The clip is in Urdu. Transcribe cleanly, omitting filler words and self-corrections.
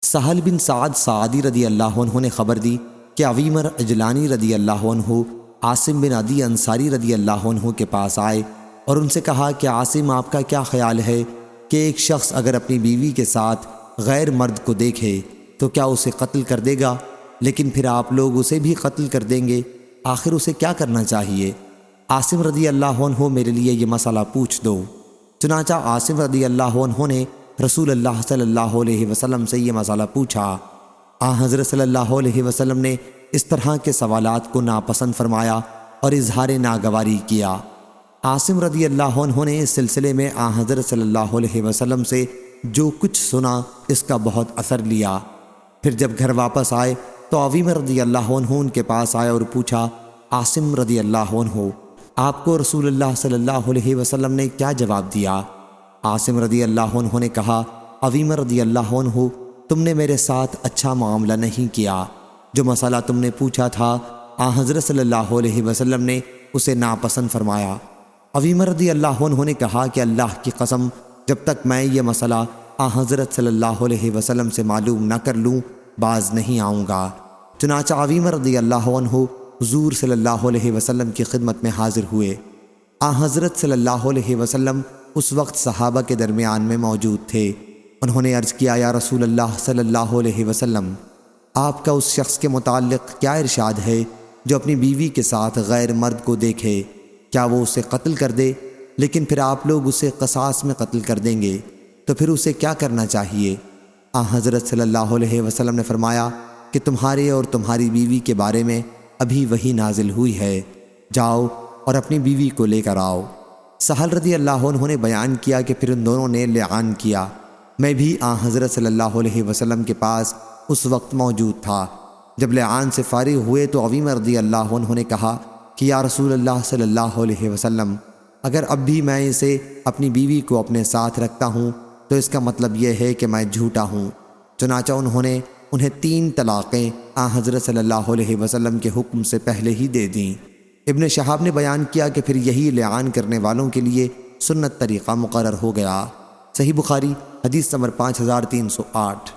سہل بن سعد سعدی رضی اللہ عنہ نے خبر دی کہ عویمر عجلانی رضی اللہ عنہ عاصم بن عدی انصاری رضی اللہ عنہ کے پاس آئے اور ان سے کہا کہ عاصم، آپ کا کیا خیال ہے کہ ایک شخص اگر اپنی بیوی کے ساتھ غیر مرد کو دیکھے تو کیا اسے قتل کر دے گا، لیکن پھر آپ لوگ اسے بھی قتل کر دیں گے؟ آخر اسے کیا کرنا چاہیے؟ عاصم رضی اللہ عنہ، میرے لیے یہ مسئلہ پوچھ دو۔ چنانچہ عاصم رضی اللہ عنہ نے رسول اللہ صلی اللہ علیہ وسلم سے یہ مسئلہ پوچھا۔ حضرت صلی اللہ علیہ وسلم نے اس طرح کے سوالات کو ناپسند فرمایا اور اظہار ناگواری کیا۔ عاصم رضی اللہ عنہ نے اس سلسلے میں حضرت صلی اللہ علیہ وسلم سے جو کچھ سنا اس کا بہت اثر لیا۔ پھر جب گھر واپس آئے تو عویمر رضی اللہ عنہ ان کے پاس آئے اور پوچھا، عاصم رضی اللہ عنہ، آپ کو رسول اللہ صلی اللہ علیہ وسلم نے کیا جواب دیا؟ عاصم رضی اللہ عنہ نے کہا، عویمر رضی اللہ عنہ، تم نے میرے ساتھ اچھا معاملہ نہیں کیا۔ جو مسئلہ تم نے پوچھا تھا حضرت صلی اللہ علیہ وسلم نے اسے ناپسند فرمایا۔ عویمر رضی اللہ عنہ نے کہا کہ اللہ کی قسم، جب تک میں یہ مسئلہ حضرت صلی اللہ علیہ وسلم سے معلوم نہ کر لوں باز نہیں آؤں گا۔ چنانچہ عویمر رضی اللہ عنہ حضور صلی اللہ علیہ وسلم کی خدمت میں حاضر ہوئے۔ حضرت صلی اللہ علیہ وسلم اس وقت صحابہ کے درمیان میں موجود تھے۔ انہوں نے عرض کیا، یا رسول اللہ صلی اللہ علیہ وسلم، آپ کا اس شخص کے متعلق کیا ارشاد ہے جو اپنی بیوی کے ساتھ غیر مرد کو دیکھے؟ کیا وہ اسے قتل کر دے، لیکن پھر آپ لوگ اسے قصاص میں قتل کر دیں گے؟ تو پھر اسے کیا کرنا چاہیے؟ حضرت صلی اللہ علیہ وسلم نے فرمایا کہ تمہارے اور تمہاری بیوی کے بارے میں ابھی وحی نازل ہوئی ہے، جاؤ اور اپنی بیوی کو لے کر آؤ۔ سہل رضی اللہ عنہ نے بیان کیا کہ پھر ان دونوں نے لعان کیا۔ میں بھی حضرت صلی اللہ علیہ وسلم کے پاس اس وقت موجود تھا۔ جب لعان سے فارغ ہوئے تو عویمر رضی اللہ عنہ نے کہا کہ یا رسول اللہ صلی اللہ علیہ وسلم، اگر اب بھی میں اسے اپنی بیوی کو اپنے ساتھ رکھتا ہوں تو اس کا مطلب یہ ہے کہ میں جھوٹا ہوں۔ چنانچہ انہوں نے انہیں 3 طلاقیں حضرت صلی اللہ علیہ وسلم کے حکم سے پہلے ہی دے دیں۔ ابن شہاب نے بیان کیا کہ پھر یہی لعان کرنے والوں کے لیے سنت طریقہ مقرر ہو گیا۔ صحیح بخاری حدیث نمبر 5308۔